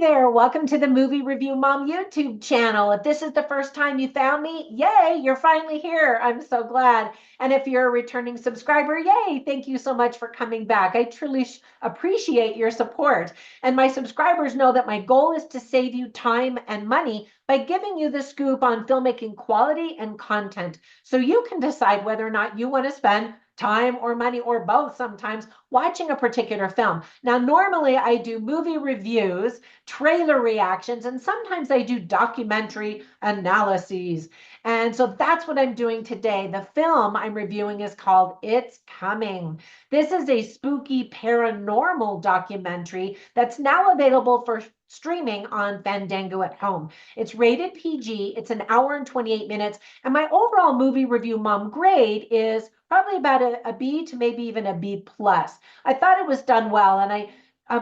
there, welcome to the Movie Review Mom YouTube channel. If this is the first time you found me, yay, you're finally here. I'm so glad. And if you're a returning subscriber, yay, thank you so much for coming back. I truly appreciate your support. And my subscribers know that my goal is to save you time and money by giving you the scoop on filmmaking quality and content, so you can decide whether or not you want to spend time or money or both sometimes watching a particular film. Now, normally I do movie reviews, trailer reactions, and sometimes I do documentary analyses. And so that's what I'm doing today. The film I'm reviewing is called It's Coming. This is a spooky paranormal documentary that's now available for streaming on Fandango at home. It's rated PG, it's an hour and 28 minutes, and my overall movie review mom grade is probably about a B to maybe even a B plus. I thought it was done well, and I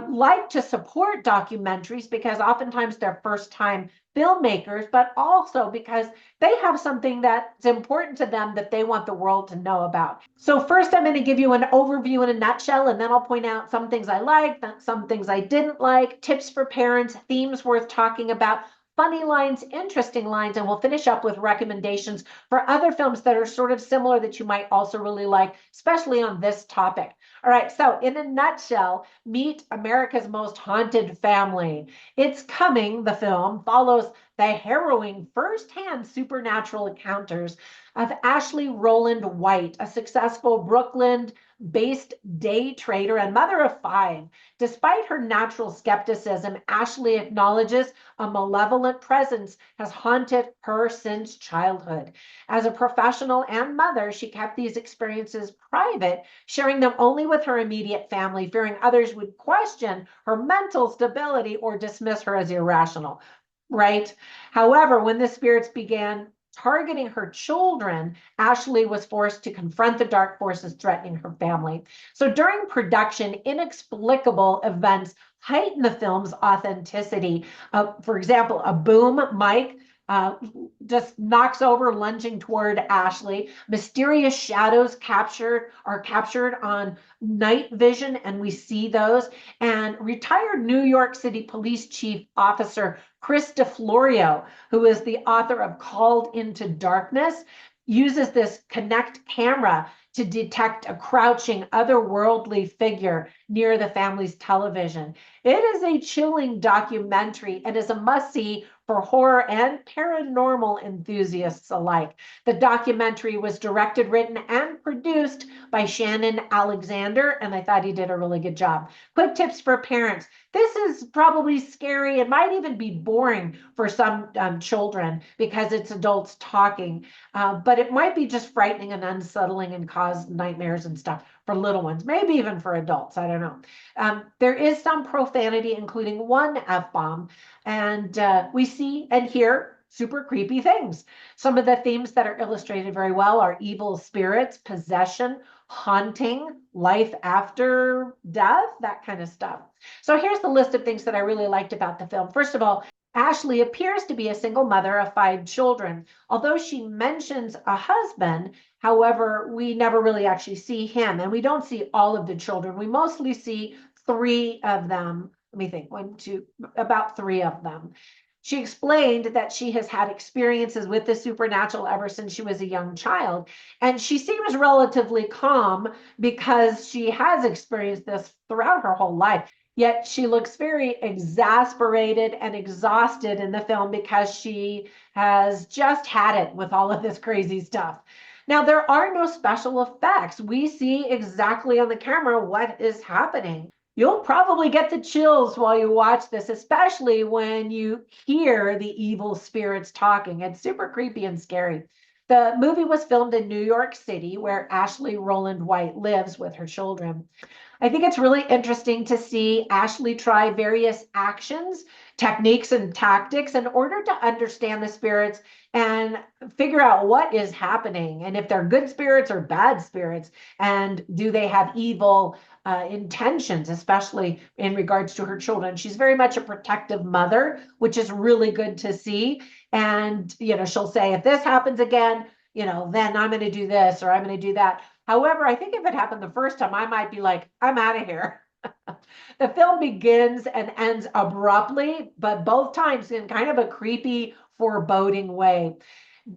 like to support documentaries because oftentimes they're first time filmmakers, but also because they have something that's important to them that they want the world to know about. So first I'm going to give you an overview in a nutshell, and then I'll point out some things I liked, some things I didn't like, tips for parents, themes worth talking about, funny lines, interesting lines, and we'll finish up with recommendations for other films that are sort of similar that you might also really like, especially on this topic. All right, so in a nutshell, meet America's Most Haunted Family. It's Coming, the film, follows the harrowing first-hand supernatural encounters of Ashley Roland-White, a successful Brooklyn-based day trader and mother of 5. Despite her natural skepticism, Ashley acknowledges a malevolent presence has haunted her since childhood. As a professional and mother, she kept these experiences private, sharing them only with her immediate family, fearing others would question her mental stability or dismiss her as irrational. Right? However, when the spirits began targeting her children, Ashley was forced to confront the dark forces threatening her family. So during production, inexplicable events heighten the film's authenticity. For example, a boom mic just knocks over, lunging toward Ashley. Mysterious shadows are captured on night vision, and we see those. And retired New York City Police Chief Officer Chris DeFlorio, who is the author of Called into Darkness, uses this Kinect camera to detect a crouching otherworldly figure near the family's television. It is a chilling documentary and is a must-see for horror and paranormal enthusiasts alike. The documentary was directed, written, and produced by Shannon Alexander, and I thought he did a really good job. Quick tips for parents. This is probably scary. It might even be boring for some children because it's adults talking, but it might be just frightening and unsettling and cause nightmares and stuff for little ones, maybe even for adults. I don't know. There is some profanity, including one F-bomb, and we see and hear super creepy things. Some of the themes that are illustrated very well are evil spirits, possession, haunting, life after death, that kind of stuff. So here's the list of things that I really liked about the film. First of all, Ashley appears to be a single mother of 5 children. Although she mentions a husband, however, we never really actually see him, and we don't see all of the children. We mostly see 3 of them. Let me think, 1, 2, about 3 of them. She explained that she has had experiences with the supernatural ever since she was a young child. And she seems relatively calm because she has experienced this throughout her whole life. Yet she looks very exasperated and exhausted in the film because she has just had it with all of this crazy stuff. Now, there are no special effects. We see exactly on the camera what is happening. You'll probably get the chills while you watch this, especially when you hear the evil spirits talking. It's super creepy and scary. The movie was filmed in New York City, where Ashley Roland-White lives with her children. I think it's really interesting to see Ashley try various actions, techniques, and tactics in order to understand the spirits and figure out what is happening and if they're good spirits or bad spirits, and do they have evil intentions, especially in regards to her children. She's very much a protective mother, which is really good to see. And, she'll say, if this happens again, then I'm going to do this or I'm going to do that. However, I think if it happened the first time, I might be like, I'm out of here. The film begins and ends abruptly, but both times in kind of a creepy, foreboding way.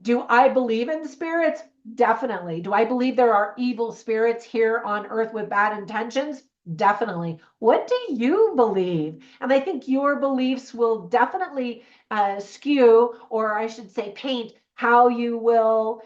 Do I believe in spirits? Definitely. Do I believe there are evil spirits here on earth with bad intentions? Definitely. What do you believe? And I think your beliefs will definitely skew, or I should say, paint how you will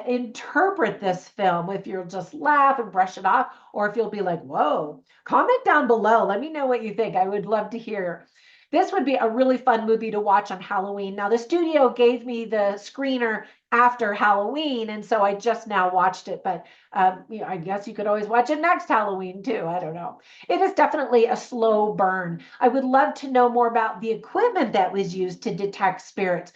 interpret this film. If you'll just laugh and brush it off, or if you'll be like, whoa, comment down below. Let me know what you think. I would love to hear. This would be a really fun movie to watch on Halloween. Now, the studio gave me the screener after Halloween, and so I just now watched it. But I guess you could always watch it next Halloween too. I don't know. It is definitely a slow burn. I would love to know more about the equipment that was used to detect spirits.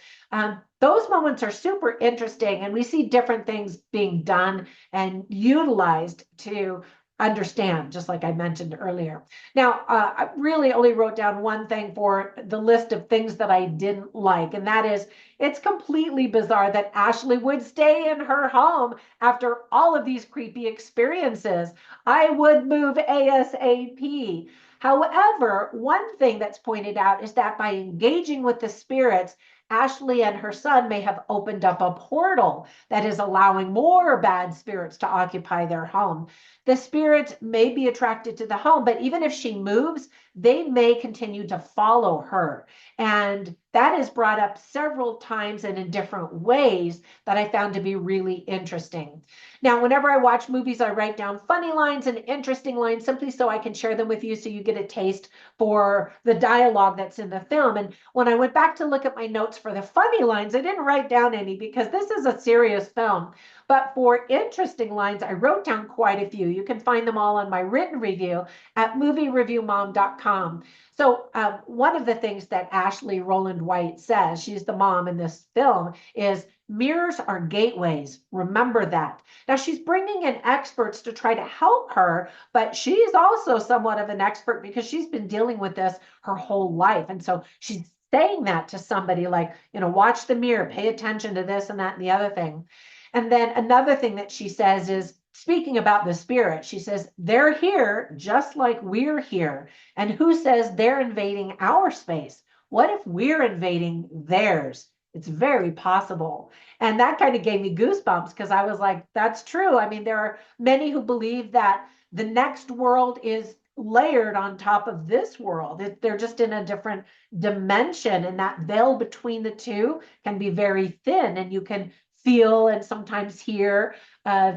Those moments are super interesting, and we see different things being done and utilized to understand, just like I mentioned earlier. Now, I really only wrote down one thing for the list of things that I didn't like, and that is it's completely bizarre that Ashley would stay in her home after all of these creepy experiences. I would move ASAP. However, one thing that's pointed out is that by engaging with the spirits, Ashley and her son may have opened up a portal that is allowing more bad spirits to occupy their home. The spirits may be attracted to the home, but even if she moves, they may continue to follow her. And that is brought up several times and in different ways that I found to be really interesting. Now, whenever I watch movies, I write down funny lines and interesting lines simply so I can share them with you so you get a taste for the dialogue that's in the film. And when I went back to look at my notes for the funny lines, I didn't write down any because this is a serious film. But for interesting lines, I wrote down quite a few. You can find them all on my written review at moviereviewmom.com. So one of the things that Ashley Roland-White says, she's the mom in this film, is mirrors are gateways. Remember that. Now she's bringing in experts to try to help her, but she's also somewhat of an expert because she's been dealing with this her whole life. And so she's saying that to somebody like, watch the mirror, pay attention to this and that and the other thing. And then another thing that she says is, speaking about the spirit, she says, they're here just like we're here. And who says they're invading our space? What if we're invading theirs? It's very possible. And that kind of gave me goosebumps because I was like, that's true. I mean, there are many who believe that the next world is layered on top of this world. They're just in a different dimension, and that veil between the two can be very thin, and you can feel and sometimes hear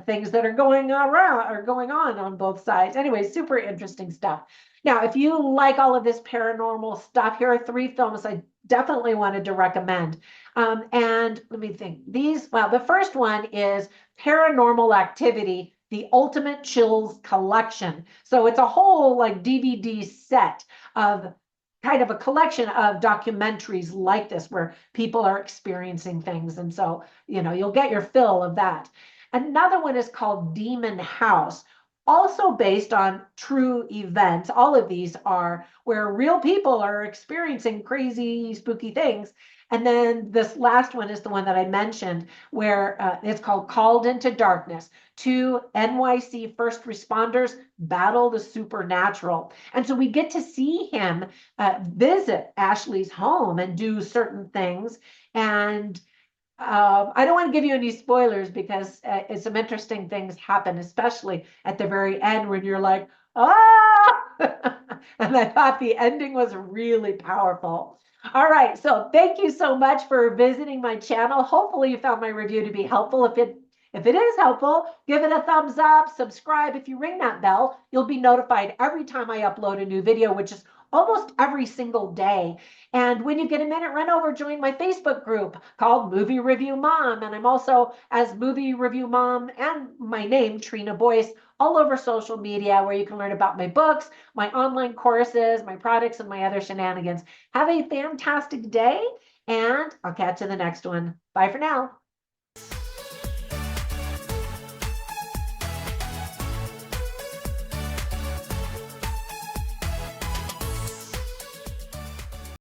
things that are going on both sides. Anyway, super interesting stuff. Now, if you like all of this paranormal stuff, here are 3 films I definitely wanted to recommend. And let me think. The first one is Paranormal Activity, The Ultimate Chills Collection. So it's a whole like DVD set of kind of a collection of documentaries like this where people are experiencing things. And so, you'll get your fill of that. Another one is called Demon House, also based on true events. All of these are where real people are experiencing crazy, spooky things. And then this last one is the one that I mentioned, where it's called Called into Darkness. 2 NYC first responders battle the supernatural. And so we get to see him visit Ashley's home and do certain things. And I don't want to give you any spoilers because some interesting things happen, especially at the very end when you're like, ah! And I thought the ending was really powerful. All right, so thank you so much for visiting my channel. Hopefully you found my review to be helpful. If it is helpful, give it a thumbs up, subscribe. If you ring that bell, you'll be notified every time I upload a new video, which is almost every single day. And when you get a minute, run over, join my Facebook group called Movie Review Mom. And I'm also as Movie Review Mom and my name, Trina Boice, all over social media where you can learn about my books, my online courses, my products, and my other shenanigans. Have a fantastic day, and I'll catch you in the next one. Bye for now.